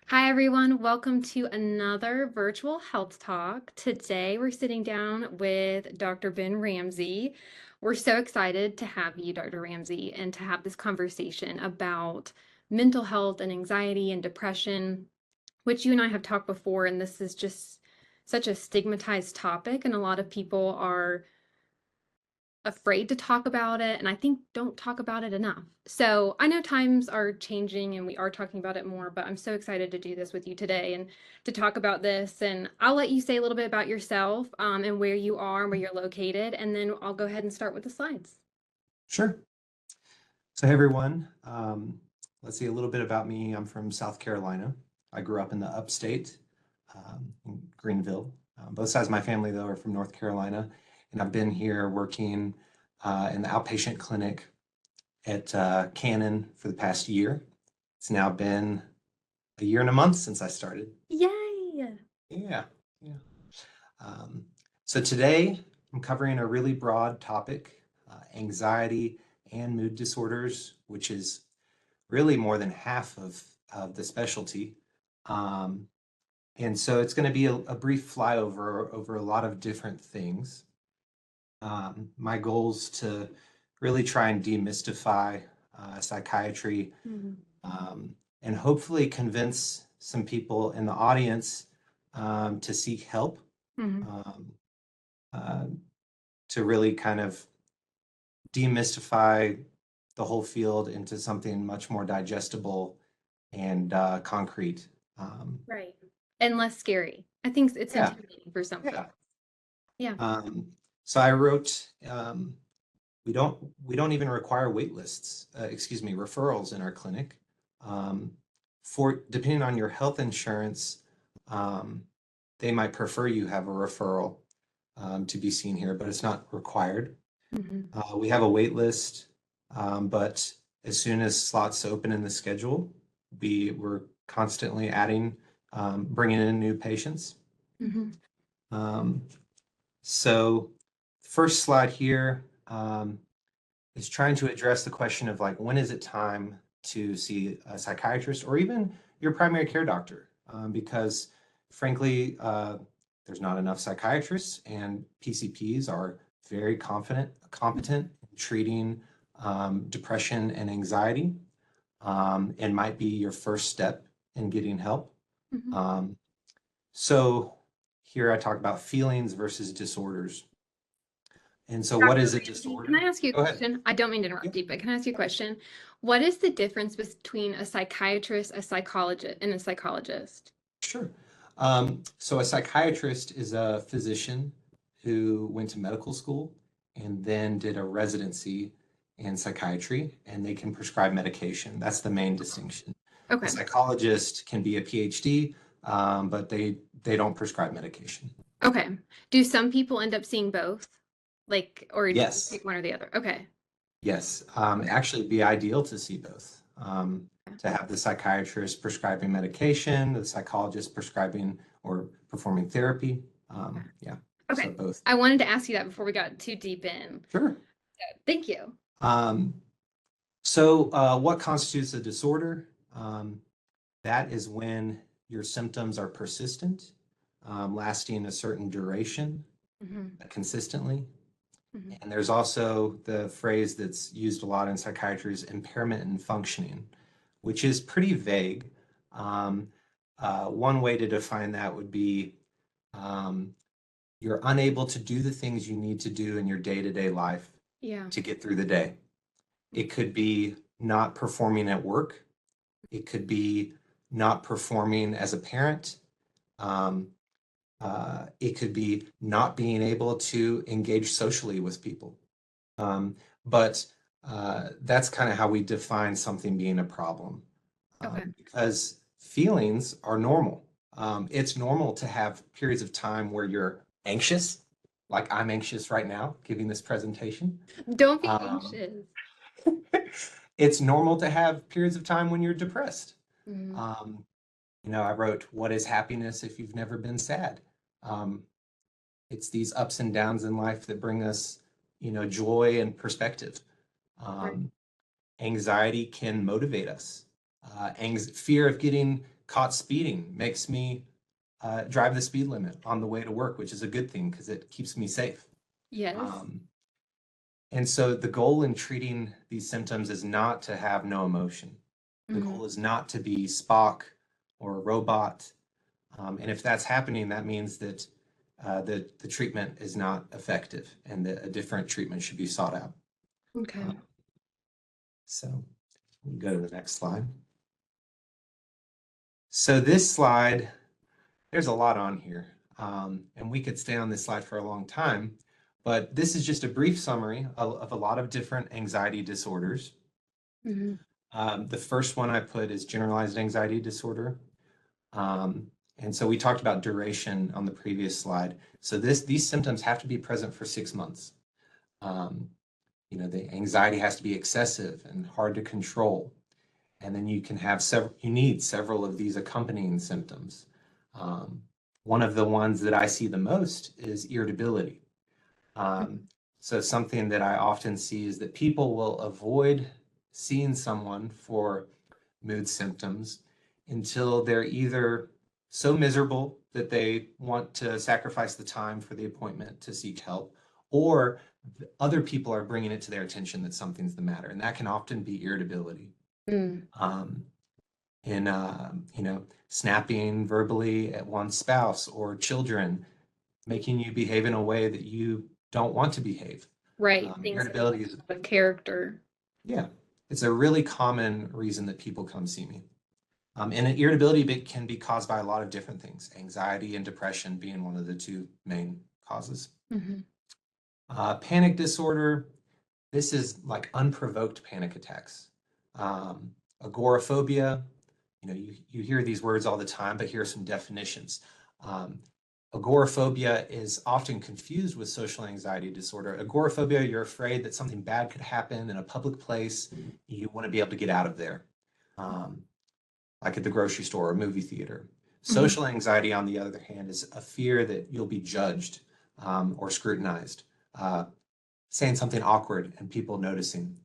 Hi, everyone. Welcome to another virtual health talk. Today, we're sitting down with Dr. Ben Ramsey. We're so excited to have you, Dr. Ramsey, and to have this conversation about mental health and anxiety and depression, which you and I have talked before. And this is just such a stigmatized topic, and a lot of people are afraid to talk about it, and I think don't talk about it enough. So I know times are changing and we are talking about it more, but I'm so excited to do this with you today and to talk about this. And I'll let you say a little bit about yourself and where you are and where you're located, and then I'll go ahead and start with the slides. Sure. So, hey everyone, let's see a little bit about me. I'm from South Carolina. I grew up in the upstate, in Greenville. Both sides of my family, though, are from North Carolina, and I've been here working in the outpatient clinic at Cannon for the past year. It's now been a year and a month since I started. Yay! Yeah, yeah. Um, so today I'm covering a really broad topic, anxiety and mood disorders, which is really more than half of the specialty. Um, and so it's going to be a brief flyover over a lot of different things. My goal is to really try and demystify psychiatry Mhm. and hopefully convince some people in the audience to seek help, Mhm. um, uh, to really kind of demystify the whole field into something much more digestible and concrete. Um, Right. And less scary. I think it's yeah, intimidating for some yeah. folks. Yeah. So I wrote, we don't even require wait lists, referrals in our clinic. Um, for depending on your health insurance, um, they might prefer you have a referral to be seen here, but it's not required. Mhm. We have a wait list, but as soon as slots open in the schedule, we're constantly adding, bringing in new patients. Mhm. Um, so, first slide here is trying to address the question of like, when is it time to see a psychiatrist or even your primary care doctor? Because frankly, there's not enough psychiatrists, and PCPs are very competent in treating depression and anxiety, and might be your first step in getting help. Mhm. Um, so here I talk about feelings versus disorders. And so what Dr. is a Ramsey, can I disorder? ask you a Go ahead. question? I don't mean to Yeah, interrupt you, but can I ask you a question? What is the difference between a psychiatrist, a psychologist, and a psychologist? sure. So a psychiatrist is a physician who went to medical school and then did a residency in psychiatry, and they can prescribe medication. That's the main distinction. A Okay. psychologist can be a PhD, but they don't prescribe medication. Okay. Do some people end up seeing both? Like, or do you Yes. pick one or the other? Okay. Yes, Okay. actually, it'd be ideal to see both. To have the psychiatrist prescribing medication, the psychologist prescribing or performing therapy. Yeah, so Okay. both. I wanted to ask you that before we got too deep in. Sure. Thank you. Um, what constitutes a disorder? That is when your symptoms are persistent, lasting a certain duration, Hmm. consistently. Hmm. And there's also the phrase that's used a lot in psychiatry is impairment in functioning, which is pretty vague. Um, one way to define that would be um, you're unable to do the things you need to do in your day-to-day life Yeah. to get through the day. It could be not performing at work. It could be not performing as a parent. Um, it could be not being able to engage socially with people. Um, but that's kind of how we define something being a problem, Okay. because feelings are normal. It's normal to have periods of time where you're anxious, like I'm anxious right now giving this presentation. Don't be Um, anxious. it's normal to have periods of time when you're depressed. Hmm. Um, I wrote, "What is happiness if you've never been sad?" Um, it's these ups and downs in life that bring us, joy and perspective. Right. Um, Anxiety can motivate us. Fear of getting caught speeding makes me drive the speed limit on the way to work, which is a good thing because it keeps me safe. Yes. And so the goal in treating these symptoms is not to have no emotion. The Mm-hmm. goal is not to be Spock or a robot. And if that's happening, that means that the treatment is not effective and that a different treatment should be sought out. Okay. So we can go to the next slide. So this slide, there's a lot on here. And we could stay on this slide for a long time, but this is just a brief summary of a lot of different anxiety disorders. Mm-hmm. The first one I put is generalized anxiety disorder. And so we talked about duration on the previous slide. So these symptoms have to be present for 6 months. The anxiety has to be excessive and hard to control. And then you need several of these accompanying symptoms. One of the ones that I see the most is irritability. So something that I often see is that people will avoid seeing someone for mood symptoms until they're either so miserable that they want to sacrifice the time for the appointment to seek help, or other people are bringing it to their attention that something's the matter. And that can often be irritability. Mm. Snapping verbally at one's spouse or children, making you behave in a way that you don't want to behave. Right. Things that Irritability is, of character. yeah, it's a really common reason that people come see me. And irritability can be caused by a lot of different things, anxiety and depression being one of the two main causes. Mm-hmm. Panic disorder, this is like unprovoked panic attacks. Agoraphobia, you hear these words all the time, but here are some definitions. Agoraphobia is often confused with social anxiety disorder. Agoraphobia, you're afraid that something bad could happen in a public place. You want to be able to get out of there, like at the grocery store or movie theater. Social anxiety, on the other hand, is a fear that you'll be judged or scrutinized, saying something awkward and people noticing.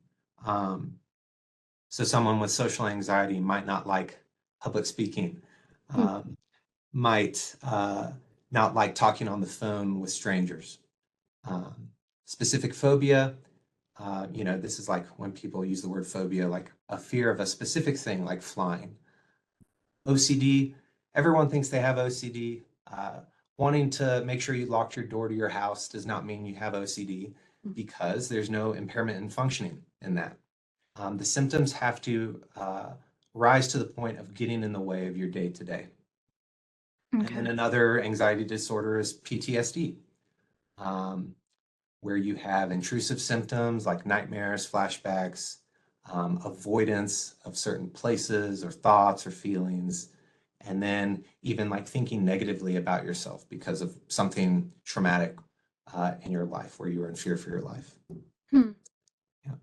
So someone with social anxiety might not like public speaking, might not like talking on the phone with strangers. Specific phobia, this is like when people use the word phobia, like a fear of a specific thing, like flying. OCD, everyone thinks they have OCD. Wanting to make sure you locked your door to your house does not mean you have OCD because there's no impairment in functioning in that. The symptoms have to rise to the point of getting in the way of your day-to-day. And then another anxiety disorder is PTSD, where you have intrusive symptoms like nightmares, flashbacks, avoidance of certain places or thoughts or feelings, and then even like thinking negatively about yourself because of something traumatic in your life where you were in fear for your life. Hmm. Yeah.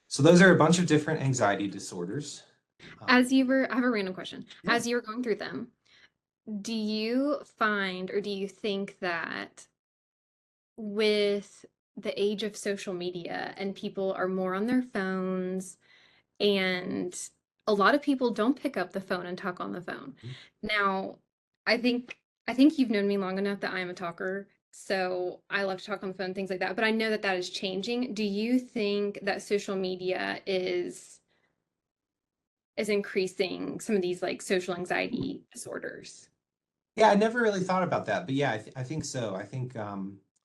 So those are a bunch of different anxiety disorders. I have a random question. Yeah. As you were going through them, do you find or do you think that with the age of social media and people are more on their phones and a lot of people don't pick up the phone and talk on the phone. Now, I think I think you've known me long enough that I am a talker, so I love to talk on the phone, things like that. But I know that that is changing. Do you think that social media is increasing some of these like social anxiety disorders? Yeah, I never really thought about that, but yeah, I think so. I think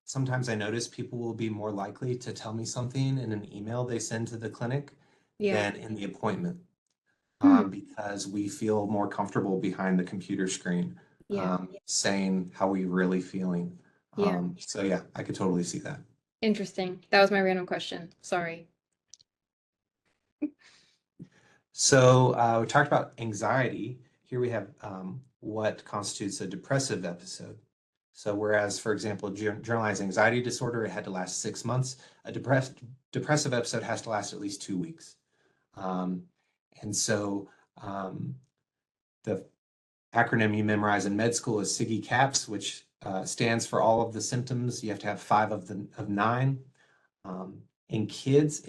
sometimes I notice people will be more likely to tell me something in an email they send to the clinic Yeah. than in the appointment, Hmm. because we feel more comfortable behind the computer screen, Yeah. saying how we really feeling. Yeah. So yeah, I could totally see that. Interesting. That was my random question. Sorry. So we talked about anxiety. Here we have what constitutes a depressive episode. So whereas, for example, generalized anxiety disorder, it had to last 6 months, a depressive episode has to last at least 2 weeks. And so the acronym you memorize in med school is SIGI CAPS, which stands for all of the symptoms. You have to have 5 of 9. In kids,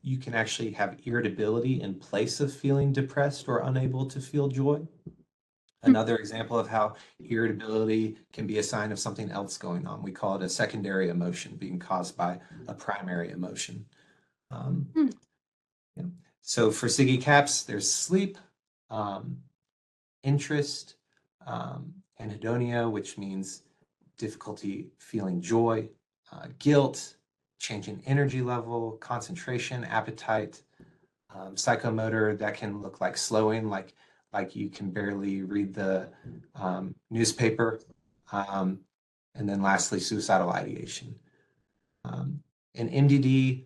you can actually have irritability in place of feeling depressed or unable to feel joy. Another example of how irritability can be a sign of something else going on. We call it a secondary emotion being caused by a primary emotion. Um, Hmm. yeah. So for SIGI caps, there's sleep, um, interest, anhedonia, which means difficulty feeling joy, guilt, change in energy level, concentration, appetite, psychomotor that can look like slowing, like you can barely read the newspaper, um, and then lastly, suicidal ideation. Um, and MDD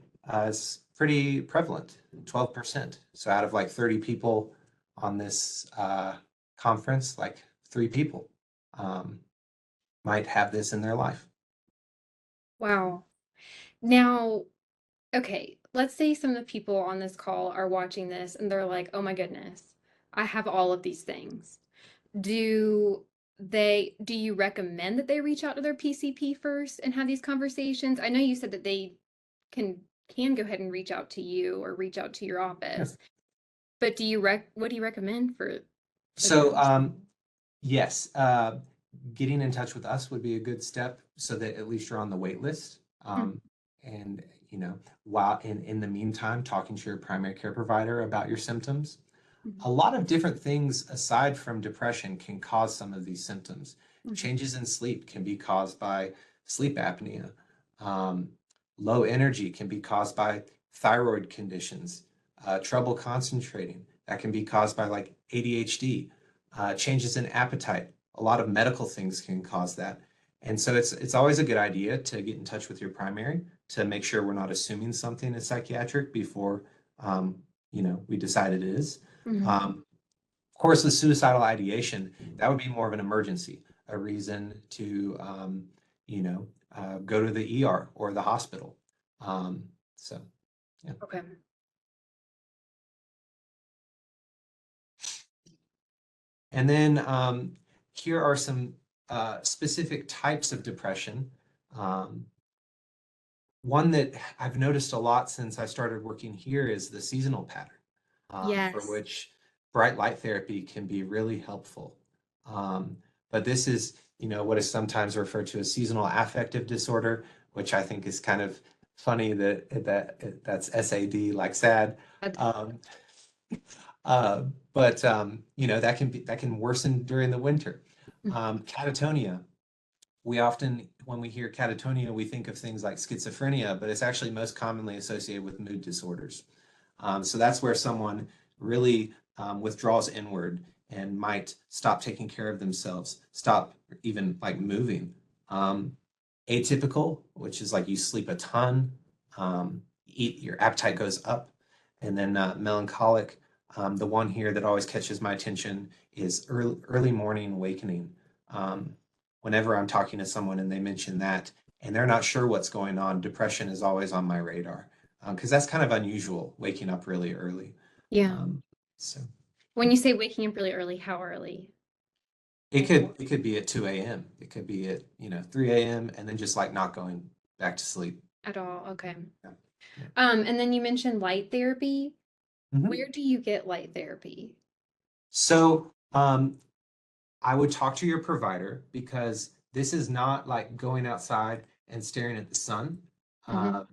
is pretty prevalent, 12%. So out of like 30 people on this conference, like 3 people um, might have this in their life. Wow. Now, okay, let's say some of the people on this call are watching this and they're like, oh my goodness, I have all of these things. Do do you recommend that they reach out to their PCP first and have these conversations? I know you said that they can can go ahead and reach out to you or reach out to your Yeah. office, but what do you recommend for So, them? yes, getting in touch with us would be a good step so that at least you're on the wait list. Mm, And, while in the meantime, talking to your primary care provider about your symptoms. mhm, A lot of different things aside from depression can cause some of these symptoms. mhm, Changes in sleep can be caused by sleep apnea. Um, Low energy can be caused by thyroid conditions, trouble concentrating. That can be caused by like ADHD, changes in appetite. A lot of medical things can cause that. And so it's always a good idea to get in touch with your primary to make sure we're not assuming something is psychiatric before we decide it is. mhm. Of course, with suicidal ideation, that would be more of an emergency, a reason to, go to the ER or the hospital. So, yeah. Okay. And then here are some specific types of depression. Um, One that I've noticed a lot since I started working here is the seasonal pattern, for Yes. which bright light therapy can be really helpful. But this is, what is sometimes referred to as seasonal affective disorder, which I think is kind of funny that's SAD, like sad. That- Um, but that can worsen during the winter. mm, Catatonia, we often, when we hear catatonia, we think of things like schizophrenia, but it's actually most commonly associated with mood disorders. So that's where someone really withdraws inward and might stop taking care of themselves, stop even like moving. Atypical, which is like you sleep a ton, eat, your appetite goes up. And then melancholic, the one here that always catches my attention is early morning awakening. Um, Whenever I'm talking to someone and they mention that and they're not sure what's going on, depression is always on my radar because that's kind of unusual, waking up really early. Yeah. Um, so When you say waking up really early, how early? it Like could it could be at 2 a.m. It could be at 3 a.m. and then just like not going back to sleep. at all? Okay. Yeah. Yeah. And then you mentioned light therapy. Mhm. Where do you get light therapy? So I would talk to your provider because this is not like going outside and staring at the sun. Hmm. Uh,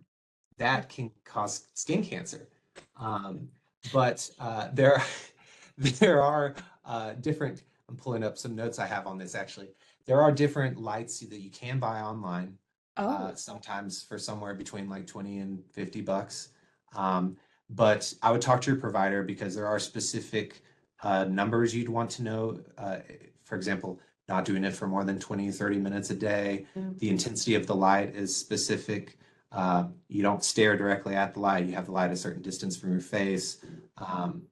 that can cause skin cancer. Um, but there, there are different. I'm pulling up some notes I have on this actually. There are different lights that you can buy online, Oh, sometimes for somewhere between like 20 and $50. Um, but I would talk to your provider because there are specific numbers you'd want to know. For example, not doing it for more than 20, 30 minutes a day. mm, The intensity of the light is specific. You don't stare directly at the light. You have the light a certain distance from your face. Um,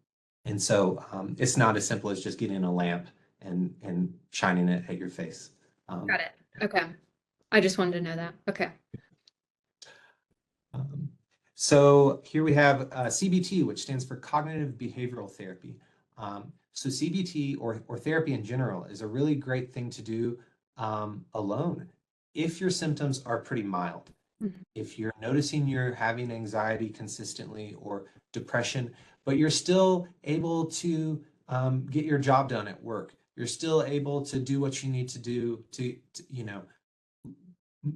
and so it's not as simple as just getting a lamp and shining it at your face. got Um, it. Okay. I just wanted to know that. Okay. um, so here we have CBT, which stands for Cognitive Behavioral Therapy. So CBT or therapy in general is a really great thing to do alone if your symptoms are pretty mild. Mhm. If you're noticing you're having anxiety consistently or depression, but you're still able to get your job done at work, You're still able to do what you need to do you know,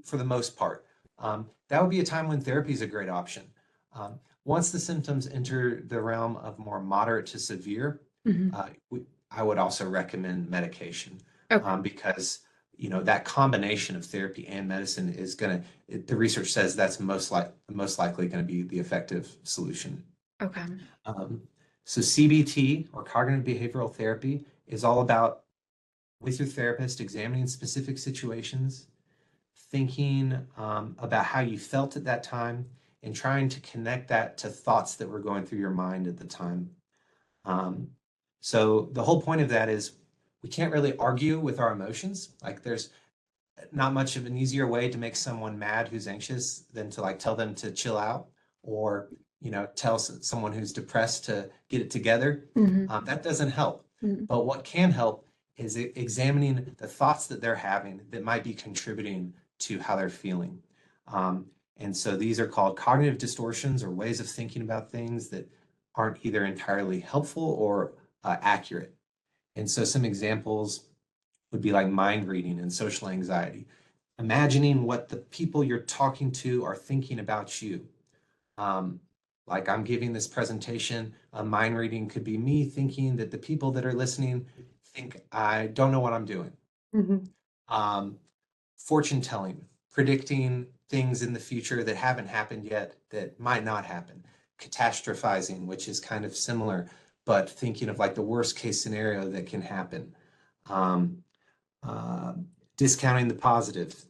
for the most part. That would be a time when therapy is a great option. Once the symptoms enter the realm of more moderate to severe, Mhm. uh, I would also recommend medication, Okay. because that combination of therapy and medicine is the research says that's most likely going to be the effective solution. Okay. Um, so CBT, or cognitive behavioral therapy, is all about, with your therapist, examining specific situations, thinking about how you felt at that time, and trying to connect that to thoughts that were going through your mind at the time. Um, so the whole point of that is we can't really argue with our emotions. Like, there's not much of an easier way to make someone mad who's anxious than to like tell them to chill out, or tell someone who's depressed to get it together. Mhm. That doesn't help. Mhm. But what can help is examining the thoughts that they're having that might be contributing to how they're feeling. Um, and so these are called cognitive distortions, or ways of thinking about things that aren't either entirely helpful or accurate. And so some examples would be like mind reading and social anxiety, imagining what the people you're talking to are thinking about you. Um, like, I'm giving this presentation, a mind reading could be me thinking that the people that are listening think I don't know what I'm doing. Mhm. Um, Fortune telling, predicting things in the future that haven't happened yet that might not happen. Catastrophizing, which is kind of similar, but thinking of like the worst case scenario that can happen. Um, uh, Discounting the positive,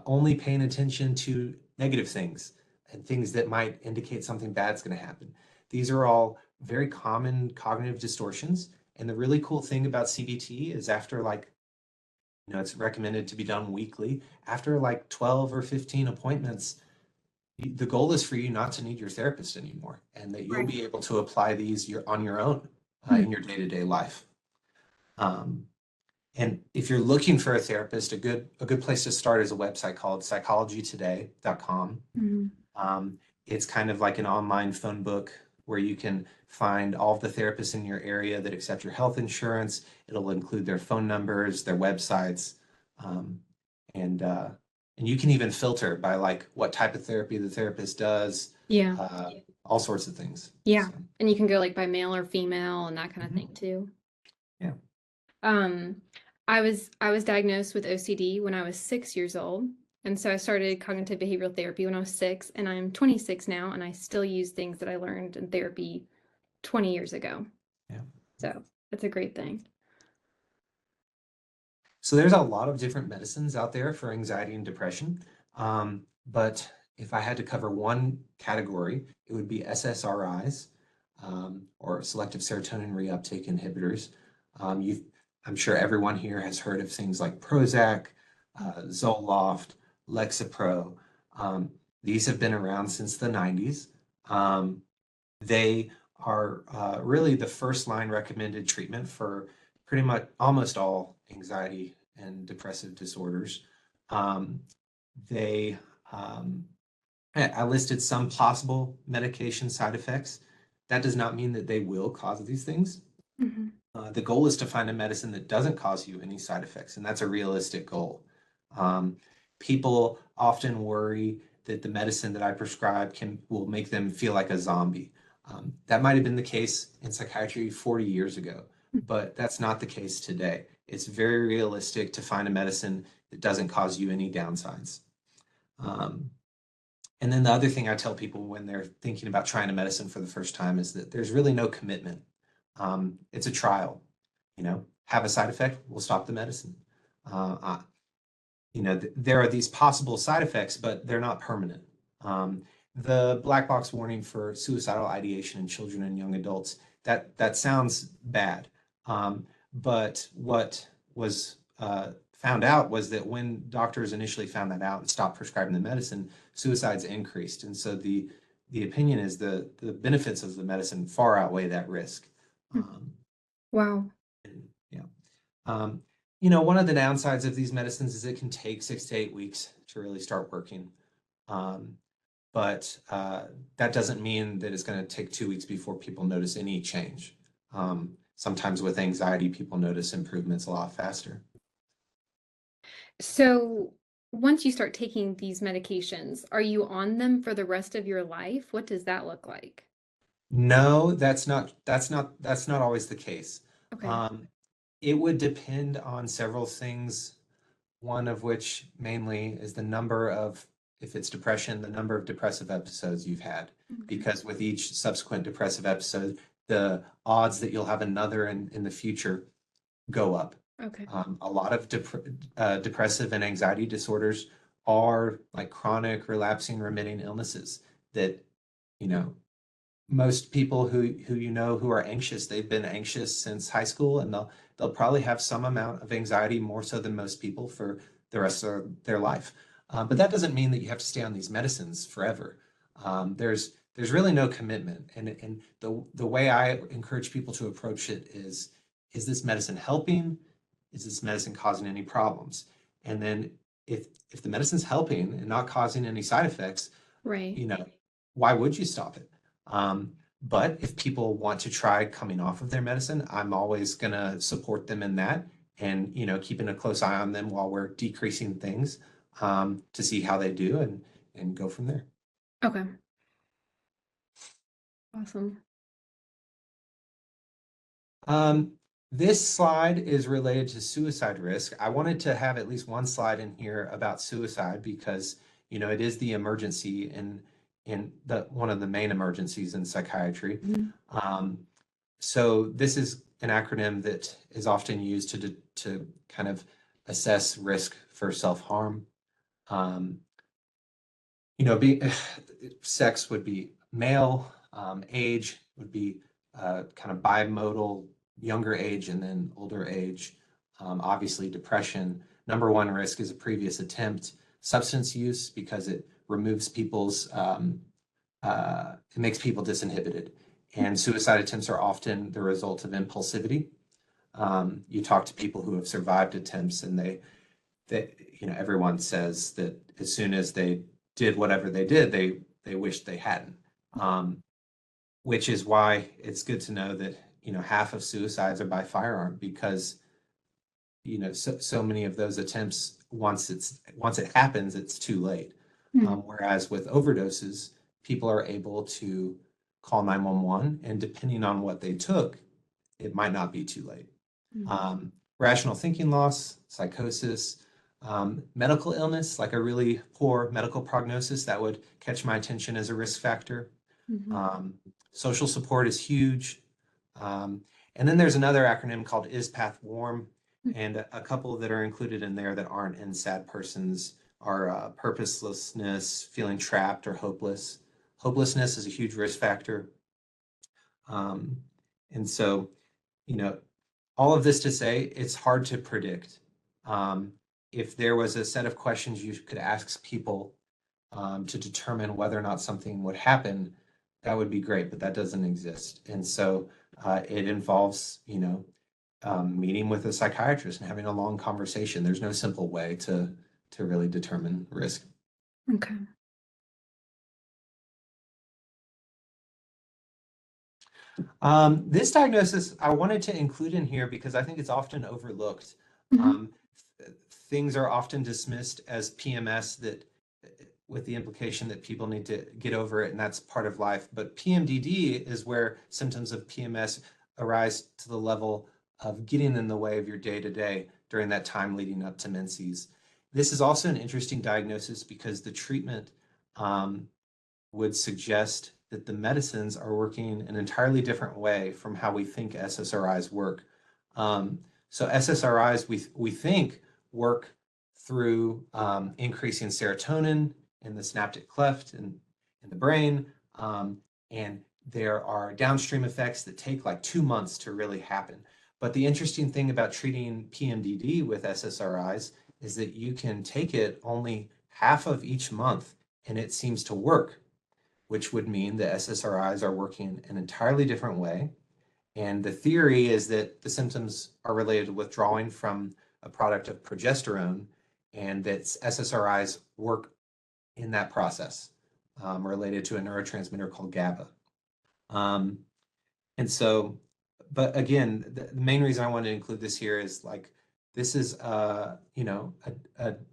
only paying attention to negative things and things that might indicate something bad's going to happen. These are all very common cognitive distortions. And the really cool thing about CBT is, after like, it's recommended to be done weekly. After like 12 or 15 appointments, the goal is for you not to need your therapist anymore, and that you'll Right. be able to apply these on your own Mhm. in your day-to-day life. Um, And if you're looking for a therapist, a good place to start is a website called psychologytoday.com. Mhm. Um, it's kind of like an online phone book where you can find all of the therapists in your area that accept your health insurance. It'll include their phone numbers, their websites, um, and uh, and you can even filter by like what type of therapy the therapist does, Yeah. all sorts of things. Yeah. So, And you can go like by male or female and that kind of mhm, thing too. yeah. Um, I was diagnosed with OCD when I was 6 years old. And so I started cognitive behavioral therapy when I was 6, and I'm 26 now, and I still use things that I learned in therapy 20 years ago. Yeah. So that's a great thing. So there's a lot of different medicines out there for anxiety and depression. But if I had to cover one category, it would be SSRIs, or selective serotonin reuptake inhibitors. You've, I'm sure everyone here has heard of things like Prozac, Zoloft, Lexapro. Um, these have been around since the 90s. Um, they are really the first line recommended treatment for pretty much almost all anxiety and depressive disorders. Um, they, um, I listed some possible medication side effects. That does not mean that they will cause these things. Mhm. The goal is to find a medicine that doesn't cause you any side effects, and that's a realistic goal. Um, People often worry that the medicine that I prescribe will make them feel like a zombie. That might have been the case in psychiatry 40 years ago, but that's not the case today. It's very realistic to find a medicine that doesn't cause you any downsides. Um, and then the other thing I tell people when they're thinking about trying a medicine for the first time is that there's really no commitment. It's a trial. Have a side effect, we'll stop the medicine. Uh, uh, there are these possible side effects, but they're not permanent. Um, the black box warning for suicidal ideation in children and young adults, that sounds bad. But what was found out was that when doctors initially found that out and stopped prescribing the medicine, suicides increased. And so the opinion is the benefits of the medicine far outweigh that risk. Um, Wow. yeah. Um, one of the downsides of these medicines is it can take 6 to 8 weeks to really start working. Um, but that doesn't mean that it's going to take 2 weeks before people notice any change. sometimes with anxiety, people notice improvements a lot faster. So once you start taking these medications, are you on them for the rest of your life? What does that look like? No, that's not always the case. Okay. Um, it would depend on several things, one of which mainly is the number of, if it's depression, the number of depressive episodes you've had. Okay. Because with each subsequent depressive episode, the odds that you'll have another in the future go up. Okay. A lot of depressive and anxiety disorders are like chronic, relapsing, remitting illnesses that, you know, most people who you know who are anxious, they've been anxious since high school, and they'll probably have some amount of anxiety, more so than most people, for the rest of their life. But that doesn't mean that you have to stay on these medicines forever. There's really no commitment, and the way I encourage people to approach it is this medicine helping? Is this medicine causing any problems? And then if the medicine's helping and not causing any side effects, Right. you know, why would you stop it? Um, but if people want to try coming off of their medicine, I'm always going to support them in that, and, keeping a close eye on them while we're decreasing things, to see how they do, and go from there. Okay. Awesome. Um, this slide is related to suicide risk. I wanted to have at least one slide in here about suicide because, it is the emergency in the one of the main emergencies in psychiatry. Mhm. So this is an acronym that is often used to kind of assess risk for self-harm. Um, be sex would be male, age would be kind of bimodal, younger age and then older age. Obviously, depression. Number one risk is a previous attempt. Substance use, because it removes people's, it makes people disinhibited. And suicide attempts are often the result of impulsivity. You talk to people who have survived attempts, and everyone says that as soon as they did whatever they did, they wished they hadn't. Which is why it's good to know that half of suicides are by firearm, because so many of those attempts, once it happens, it's too late. Mhm. Whereas with overdoses, people are able to call 911, and depending on what they took, it might not be too late. Mhm. Rational thinking loss, psychosis, medical illness, like a really poor medical prognosis, that would catch my attention as a risk factor. Mhm. Um, Social support is huge. Um, and then there's another acronym called ISPATH WARM, and a couple that are included in there that aren't in SAD persons are purposelessness, feeling trapped or hopeless. Hopelessness is a huge risk factor. Um, and so, you know, all of this to say, it's hard to predict. Um, if there was a set of questions you could ask people to determine whether or not something would happen, that would be great, but that doesn't exist. And so it involves, meeting with a psychiatrist and having a long conversation. There's no simple way to really determine risk. Okay. This diagnosis I wanted to include in here because I think it's often overlooked. Mhm. Um, Things are often dismissed as PMS, that with the implication that people need to get over it and that's part of life. But PMDD is where symptoms of PMS arise to the level of getting in the way of your day to day during that time leading up to menses. This is also an interesting diagnosis because the treatment would suggest that the medicines are working an entirely different way from how we think SSRIs work. So SSRIs, we think, work through increasing serotonin in the synaptic cleft in the brain. And there are downstream effects that take like 2 months to really happen. But the interesting thing about treating PMDD with SSRIs is that you can take it only half of each month and it seems to work, which would mean the SSRIs are working an entirely different way. And the theory is that the symptoms are related to withdrawing from a product of progesterone, and that SSRIs work in that process, related to a neurotransmitter called GABA. And so but again, the main reason I wanted to include this here is like, this is a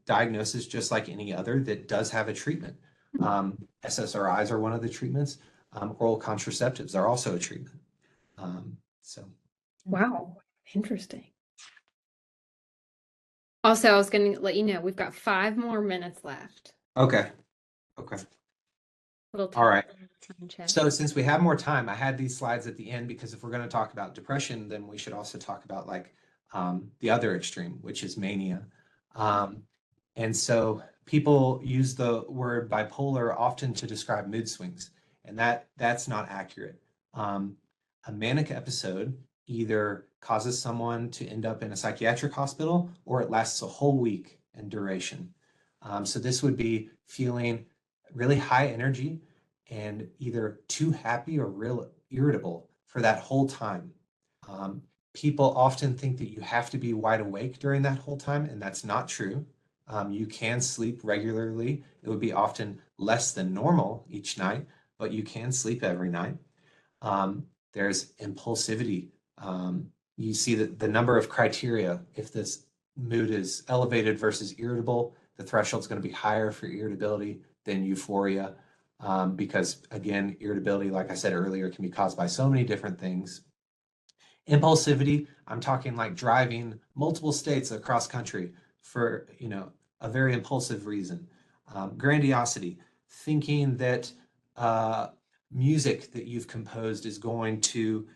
diagnosis just like any other that does have a treatment. SSRIs are one of the treatments. Oral contraceptives are also a treatment. So Wow, interesting. Also, I was going to let you know we've got 5 more minutes left. okay, okay, Little all right. time check. So since we have more time, I had these slides at the end because if we're going to talk about depression, then we should also talk about like the other extreme, which is mania. And so people use the word bipolar often to describe mood swings, and that's not accurate. A manic episode either causes someone to end up in a psychiatric hospital or it lasts a whole week in duration. So this would be feeling really high energy and either too happy or real irritable for that whole time. Um, People often think that you have to be wide awake during that whole time, and that's not true. You can sleep regularly. It would be often less than normal each night, but you can sleep every night. There's impulsivity. You see that the number of criteria, if this mood is elevated versus irritable, the threshold is going to be higher for irritability than euphoria. Because again, irritability, like I said earlier, can be caused by so many different things. Impulsivity, I'm talking like driving multiple states across country for, a very impulsive reason. Grandiosity, thinking that uh, music that you've composed is going to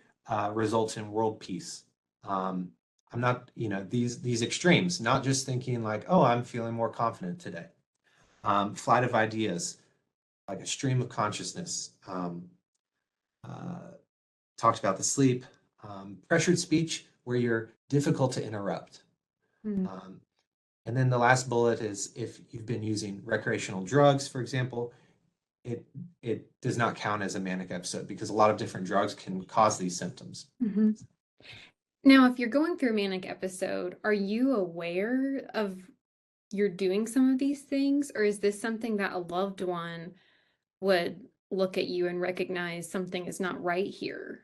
result in world peace. Um, I'm not, these extremes, not just thinking like, oh, I'm feeling more confident today. Flight of ideas, like a stream of consciousness. Uh, Talked about the sleep. Pressured speech, where you're difficult to interrupt. Mm. Um, and then the last bullet is if you've been using recreational drugs, for example, it it does not count as a manic episode because a lot of different drugs can cause these symptoms. Mm-hmm. Now, if you're going through a manic episode, are you aware of you're doing some of these things, or is this something that a loved one would look at you and recognize something is not right here?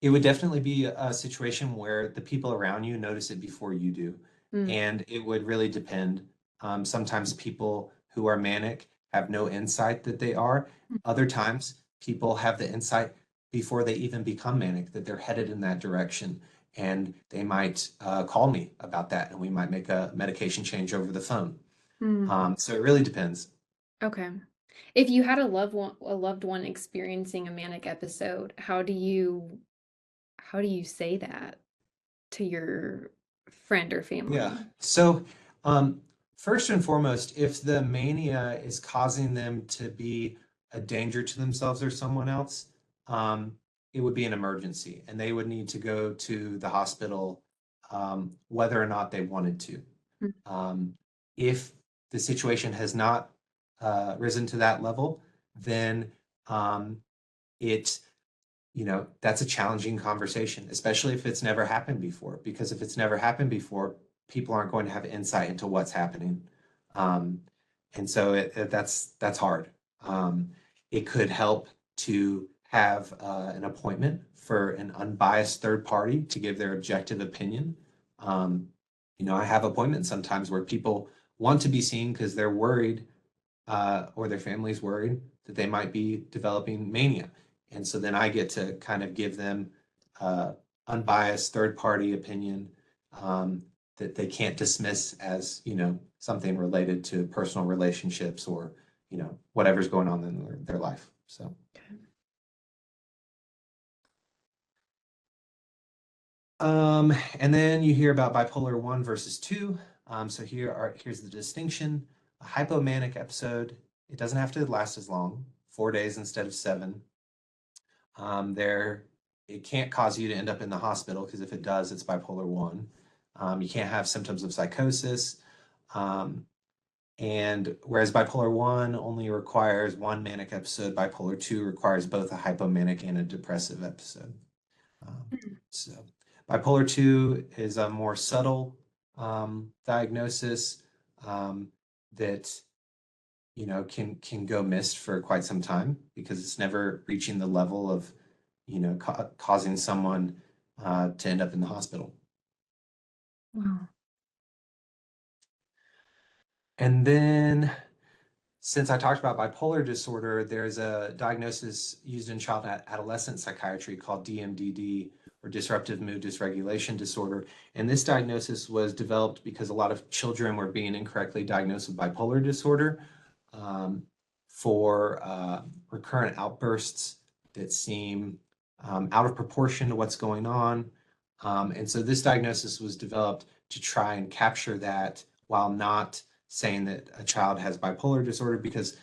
It would definitely be a situation where the people around you notice it before you do. Mm. And it would really depend. Sometimes people who are manic have no insight that they are. Other times, people have the insight before they even become manic that they're headed in that direction. And they might call me about that, and we might make a medication change over the phone. Mm. So it really depends. Okay. If you had a loved one experiencing a manic episode, how do you say that to your friend or Yeah. family? So, first and foremost, if the mania is causing them to be a danger to themselves or someone else, um, it would be an emergency and they would need to go to the hospital, whether or not they wanted to. Mm. If the situation has not risen to that level, then um, it that's a challenging conversation, especially if it's never happened before. Because if it's never happened before, people aren't going to have insight into what's happening. Um, and so that's hard. It could help to have an appointment for an unbiased third party to give their objective opinion. I have appointments sometimes where people want to be seen because they're worried or their family's worried that they might be developing mania. And so then I get to kind of give them unbiased third party opinion that they can't dismiss as, something related to personal relationships or, whatever's going on in their life. So. And then you hear about bipolar 1 versus 2. So here's the distinction. A hypomanic episode, it doesn't have to last as long, 4 days instead of 7. There, it can't cause you to end up in the hospital because if it does, it's bipolar 1. You can't have symptoms of psychosis. And whereas bipolar 1 only requires one manic episode, bipolar 2 requires both a hypomanic and a depressive episode. So bipolar 2 is a more subtle diagnosis that can go missed for quite some time because it's never reaching the level of causing someone to end up in the hospital. Wow. And then, since I talked about bipolar disorder, there's a diagnosis used in child and adolescent psychiatry called DMDD, or disruptive mood dysregulation disorder. And this diagnosis was developed because a lot of children were being incorrectly diagnosed with bipolar disorder for recurrent outbursts that seem out of proportion to what's going on. And so this diagnosis was developed to try and capture that while not saying that a child has bipolar disorder, because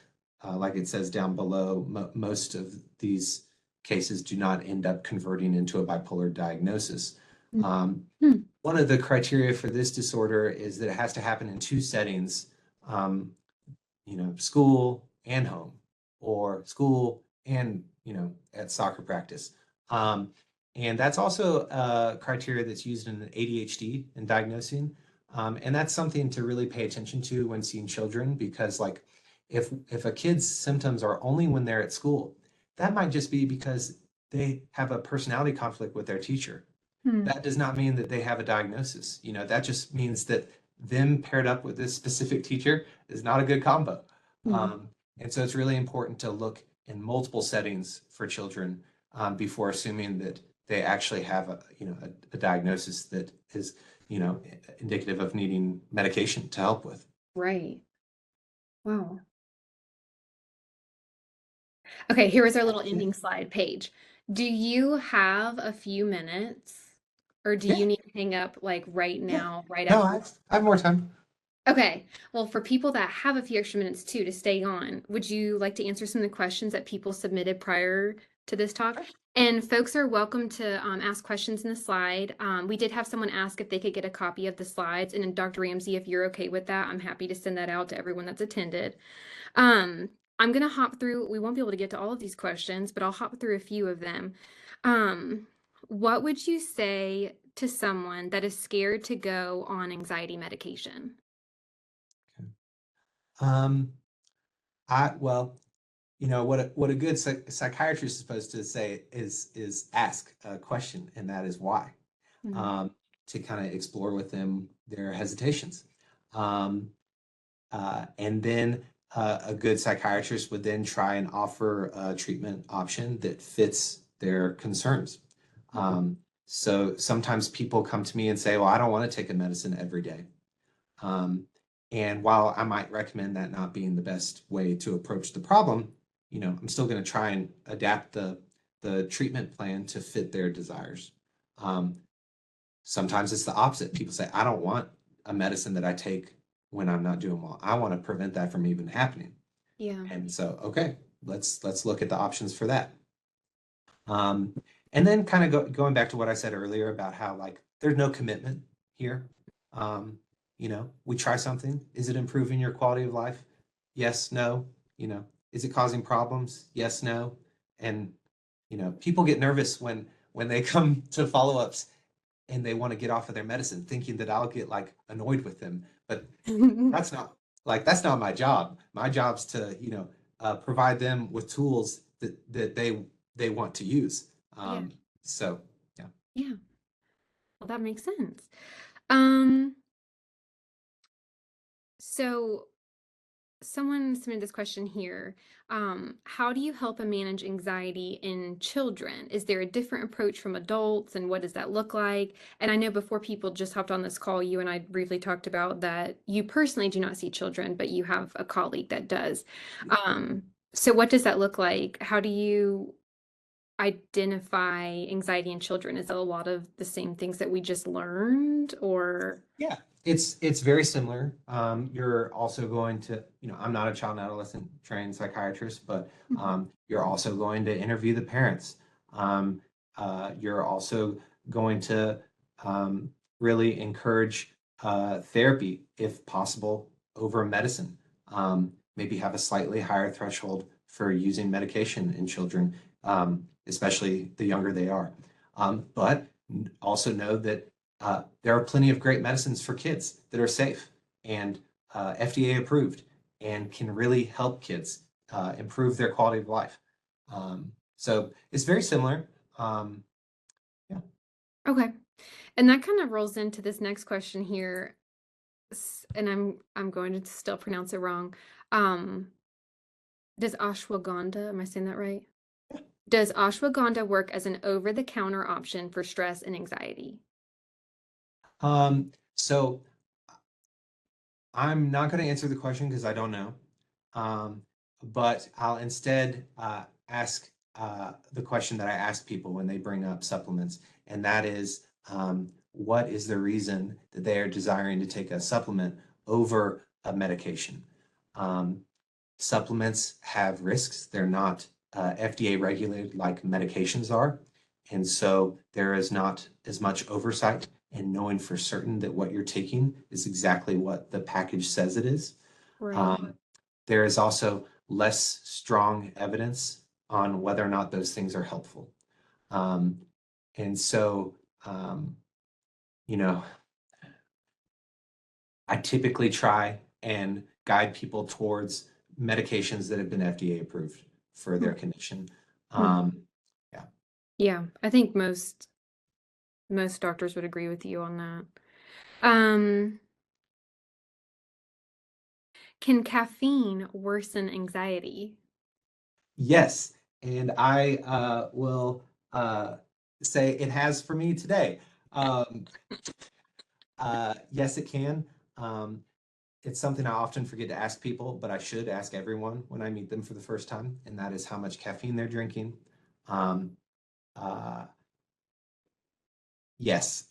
like it says down below, most of these cases do not end up converting into a bipolar diagnosis. Mm-hmm. One of the criteria for this disorder is that it has to happen in two settings, school and home, or school and, at soccer practice. And that's also a criteria that's used in ADHD in diagnosing. And that's something to really pay attention to when seeing children, because like if a kid's symptoms are only when they're at school, that might just be because they have a personality conflict with their teacher. That does not mean that they have a diagnosis. That just means that them paired up with this specific teacher is not a good combo. And so it's really important to look in multiple settings for children before assuming that they actually have a diagnosis that is indicative of needing medication to help with. Right. Wow. Okay, here is our little ending slide page. Do you have a few minutes, or do Yeah, you need to hang up like right yeah. now, right No, after? I have more time. Okay, well, for people that have a few extra minutes too to stay on, would you like to answer some of the questions that people submitted prior to this talk? And folks are welcome to ask questions in the slide. We did have someone ask if they could get a copy of the slides, and then Dr. Ramsey, if you're okay with that, I'm happy to send that out to everyone that's attended. I'm gonna hop through, we won't be able to get to all of these questions, but I'll hop through a few of them. What would you say to someone that is scared to go on anxiety medication? Um, well, what a good psychiatrist is supposed to say is ask a question, and that is why, Mhm. um, to kind of explore with them their hesitations. Um, and then a good psychiatrist would then try and offer a treatment option that fits their concerns. Um, so sometimes people come to me and say, well, I don't want to take a medicine every day. Um, and while I might recommend that not being the best way to approach the problem, I'm still going to try and adapt the treatment plan to fit their desires. Um, Sometimes it's the opposite. People say, I don't want a medicine that I take when I'm not doing well. I want to prevent that from even happening. Yeah. And so, okay, let's look at the options for that. Um, and then kind of going back to what I said earlier about how like there's no commitment here. We try something. Is it improving your quality of life? Yes, no. Is it causing problems? Yes, no. And people get nervous when they come to follow-ups and they want to get off of their medicine, thinking that I'll get like annoyed with them. But that's not that's not my job. My job's to provide them with tools that they want to use. Yeah. So yeah. Yeah. Well, that makes sense. Um, so someone submitted this question here. How do you help and manage anxiety in children? Is there a different approach from adults, and what does that look like? And I know before people just hopped on this call, you and I briefly talked about that you personally do not see children, but you have a colleague that does. So what does that look like? How do you identify anxiety in children? Is it a lot of the same things that we just learned, or? Yeah, it's very similar. You're also going to, I'm not a child and adolescent trained psychiatrist, but you're also going to interview the parents. You're also going to really encourage therapy, if possible, over medicine. Maybe have a slightly higher threshold for using medication in children, especially the younger they are. But also know that there are plenty of great medicines for kids that are safe and FDA approved and can really help kids improve their quality of life. So it's very similar. Yeah. Okay. And that kind of rolls into this next question here. And I'm going to still pronounce it wrong. Um, does ashwagandha, am I saying that right? Does ashwagandha work as an over-the-counter option for stress and anxiety? So I'm not going to answer the question because I don't know. Um, but I'll instead ask the question that I ask people when they bring up supplements, and that is, what is the reason that they are desiring to take a supplement over a medication? Um, Supplements have risks. They're not FDA regulated like medications are. And so there is not as much oversight in knowing for certain that what you're taking is exactly what the package says it is. Right. Um, there is also less strong evidence on whether or not those things are helpful. Um, and so, um, you know, I typically try and guide people towards medications that have been FDA approved for their condition. Mhm. Yeah. Yeah, I think most doctors would agree with you on that. Um, can caffeine worsen anxiety? Yes. And I will say it has for me today. Um, yes, it can. Um, it's something I often forget to ask people, but I should ask everyone when I meet them for the first time, and that is how much caffeine they're drinking. Um, uh, yes,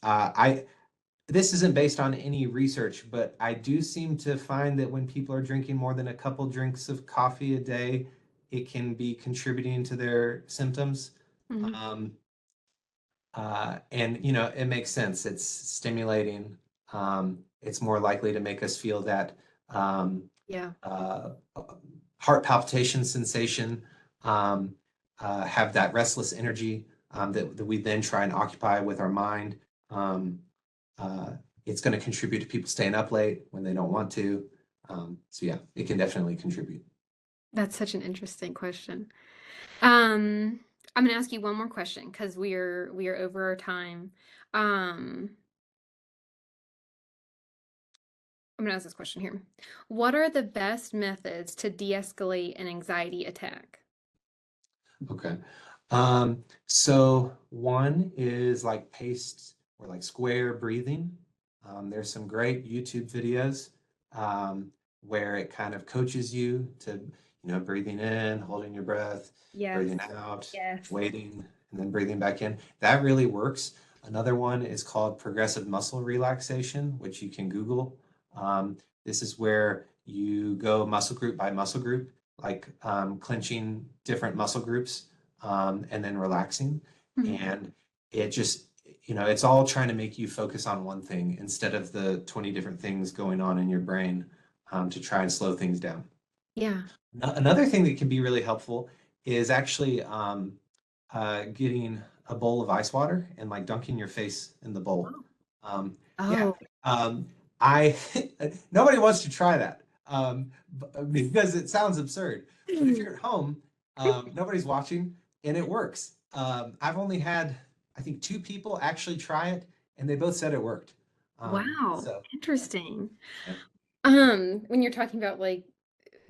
this isn't based on any research, but I do seem to find that when people are drinking more than a couple drinks of coffee a day, it can be contributing to their symptoms. Mhm. Um, and it makes sense. It's stimulating. It's more likely to make us feel that um, Yeah. uh, heart palpitation sensation, um, have that restless energy that we then try and occupy with our mind. Um, uh, it's going to contribute to people staying up late when they don't want to. So yeah, it can definitely contribute. That's such an interesting question. Um, I'm gonna ask you one more question because we are over our time. Um, I'm gonna ask this question here. What are the best methods to de-escalate an anxiety attack? Okay. So one is like paced or like square breathing. There's some great YouTube videos where it kind of coaches you to, breathing in, holding your breath, Yes. breathing out, Yes. waiting, and then breathing back in. That really works. Another one is called progressive muscle relaxation, which you can Google. This is where you go muscle group by muscle group, like clenching different muscle groups and then relaxing. Mhm. And it just, it's all trying to make you focus on one thing instead of the 20 different things going on in your brain to try and slow things down. Yeah. Another thing that can be really helpful is actually getting a bowl of ice water and like dunking your face in the bowl. Oh. Um, yeah, Oh. um, I nobody wants to try that because it sounds absurd. But if you're at home, nobody's watching, and it works. I've only had, I think, two people actually try it, and they both said it worked. Wow. So Interesting. yeah. When you're talking about like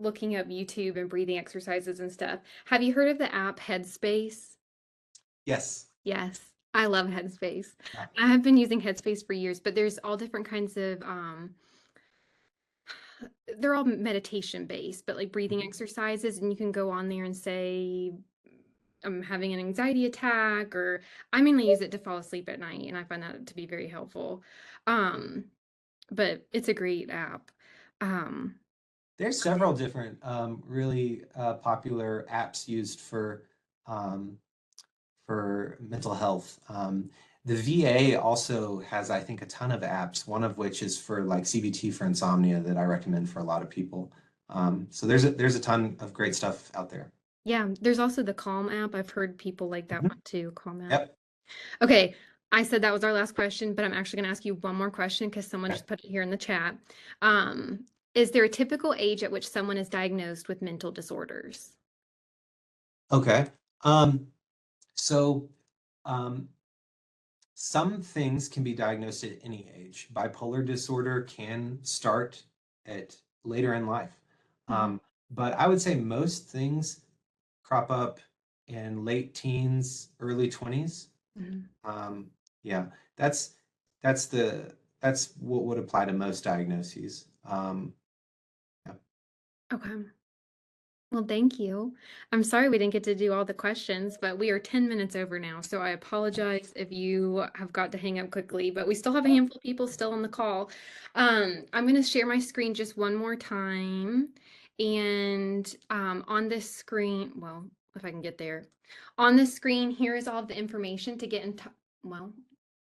looking up YouTube and breathing exercises and stuff, have you heard of the app Headspace? Yes. Yes, I love Headspace. Yeah. I have been using Headspace for years, but there's all different kinds of they're all meditation based, but like breathing Mhm. exercises, and you can go on there and say, I'm having an anxiety attack, or I mainly use it to fall asleep at night, and I find that to be very helpful. Um, but it's a great app. Um, There's several different really popular apps used um, for mental health. The VA also has, I think, a ton of apps, one of which is for like CBT for insomnia that I recommend for a lot of people. So there's a ton of great stuff out there. yeah, there's also the Calm app. I've heard people like that Mhm. one too, Calm app. Yep. Okay, I said that was our last question, but I'm actually going to ask you one more question because someone Okay. just put it here in the chat. Is there a typical age at which someone is diagnosed with mental disorders? Okay. Um, so um, Some things can be diagnosed at any age. Bipolar disorder can start at later in life. Mhm. But I would say most things crop up in late teens, early 20s. Mhm. Um, yeah, that's that's the that's what would apply to most diagnoses. Yeah, Okay. Well, thank you. I'm sorry we didn't get to do all the questions, but we are 10 minutes over now. So I apologize if you have got to hang up quickly, but we still have a handful of people still on the call. I'm going to share my screen just one more time. And on this screen, well, if I can get there, on this screen, here is all the information to get in touch. Well,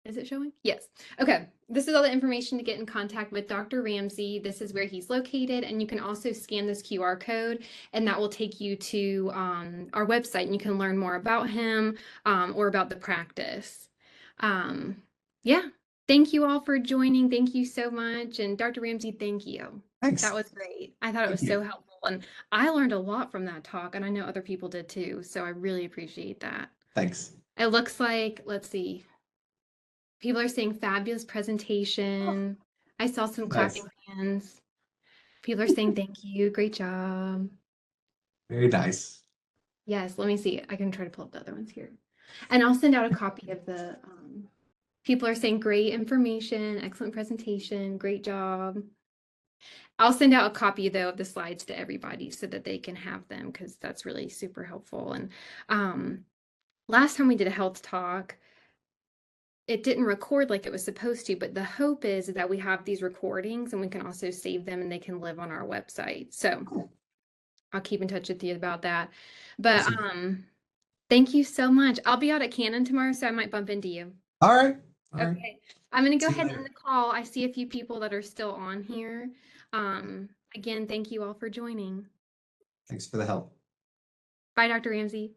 is it showing? Yes. Okay. This is all the information to get in contact with Dr. Ramsey. This is where he's located, and you can also scan this QR code, and that will take you to our website, and you can learn more about him or about the practice. Um, yeah. Thank you all for joining. Thank you so much. And Dr. Ramsey, thank you. That thanks. was great. I thought it Thank was you. so helpful, and I learned a lot from that talk, and I know other people did too. So I really appreciate that. Thanks. It looks like, let's see. People are saying fabulous Oh, presentation. I saw some nice. clapping hands. People are saying thank you. Great job. Very nice. Yes, let me see. I can try to pull up the other ones here. And I'll send out a copy of the people are saying great information, excellent presentation, great job. I'll send out a copy though of the slides to everybody so that they can have them because that's really super helpful. And um, last time we did a health talk, it didn't record like it was supposed to, but the hope is that we have these recordings and we can also save them and they can live on our website. So Cool. I'll keep in touch with you about that. But Awesome. thank you so much. I'll be out at Cannon tomorrow, so I might bump into you. All right. All right. Okay. I'm gonna go See you ahead and end later. the call. I see a few people that are still on here. Again, thank you all for joining. Thanks for the help. Bye, Dr. Ramsey.